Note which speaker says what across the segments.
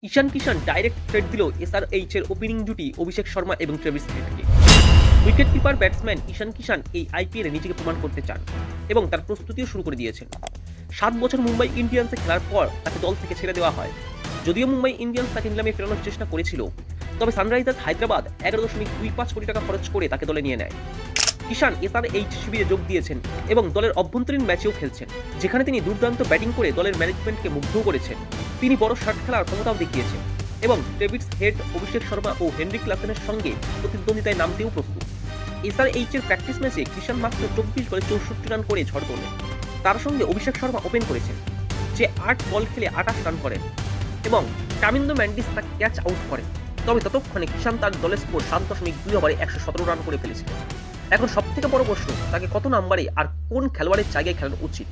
Speaker 1: ঈশান কিষান direct threat দিল SRH এর opening জুটি অভিষেক শর্মা এবং ট্রেভিস হেডকে। উইকেট কিপার ব্যাটসম্যান ঈশান কিষান এই আইপিএলে নিজেকে প্রমাণ করতে চান এবং তার প্রস্তুতিও শুরু করে দিয়েছেন। 7 বছর মুম্বাই ইন্ডিয়ান্সে খেলার পর তাকে দল থেকে ছেড়ে দেওয়া হয়। যদিও মুম্বাই ইন্ডিয়ান্স তাকে নিলামে ফেরানোর চেষ্টা করেছিল, তবে সানরাইজার্স হায়দ্রাবাদ 11.25 কোটি টাকা খরচ করে তাকে দলে নিয়ে নেয়। ঈশান এসআরএইচ শিবিরে যোগ দিয়েছেন এবং দলের অভ্যন্তরীণ ম্যাচেও খেলছেন, যেখানে তিনি দুর্দান্ত ব্যাটিং করে দলের ম্যানেজমেন্টকে মুগ্ধও করেছেন। তিনি বড় শট খেলার ক্ষমতাও দেখিয়েছেন এবং ট্রেভিস হেড, অভিষেক শর্মা ও হেনরিক ক্লাসেনের সঙ্গে প্রতিদ্বন্দ্বিতায় নামতেও প্রস্তুত। এসআরএইচ এর প্র্যাকটিস ম্যাচে কিষান মাত্র 24 বলে 64 রান করে ঝড় তোলেন। তার সঙ্গে অভিষেক শর্মা ওপেন করেছেন, যে 8 বল খেলে 28 রান করেন এবং কামিন্দো ম্যান্ডিস তাকে ক্যাচ আউট করেন। তবে ততক্ষণে কিষান তার দলের স্কোর 7.2 ওভারে 117 রান করে ফেলেছিলেন। এখন সবথেকে বড় প্রশ্ন, তাকে কত নম্বরে আর কোন খেলোয়াড়ের জায়গায় খেলানো উচিত।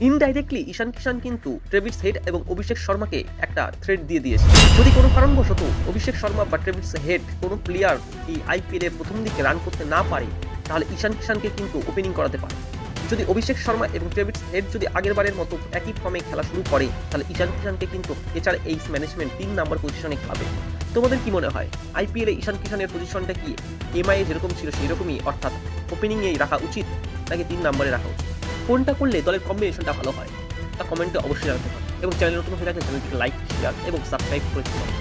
Speaker 1: ইনডাইরেক্টলি ঈশান কিষান কিন্তু ট্রেভিস হেড এবং অভিষেক শর্মাকে একটা থ্রেট দিয়ে দিয়েছে। যদি কোনো কারণবশত অভিষেক শর্মা বা ট্রেভিস হেড কোনো প্লেয়ার এই আইপিএল এর প্রথম দিকে রান করতে না পারে, তাহলে ঈশান কিষানকে কিন্তু ওপেনিং করাতে পারে। যদি অভিষেক শর্মা এবং ট্রেভিস হেড যদি আগের বারের মতো একই ফর্মে খেলা শুরু করে, তাহলে ঈশান কিষানকে কিন্তু এসআরএইচ ম্যানেজমেন্ট 3 নম্বর পজিশনে খেলাবে। তোমাদের কি মনে হয়, আইপিএল এ ঈশান কিষানের পজিশনটা কি এমআই যেরকম ছিল সেই রকমই, অর্থাৎ ওপেনিং এ রাখা উচিত নাকি 3 নম্বরে রাখা উচিত? কোনটা করলে দলের কম্বিনেশনটা ভালো হয় তা কমেন্টে অবশ্যই জানাতে পারো এবং চ্যানেল নতুন হয়ে থাকলে চ্যানেলটিকে লাইক, শেয়ার এবং সাবস্ক্রাইব করে দিতে পারো।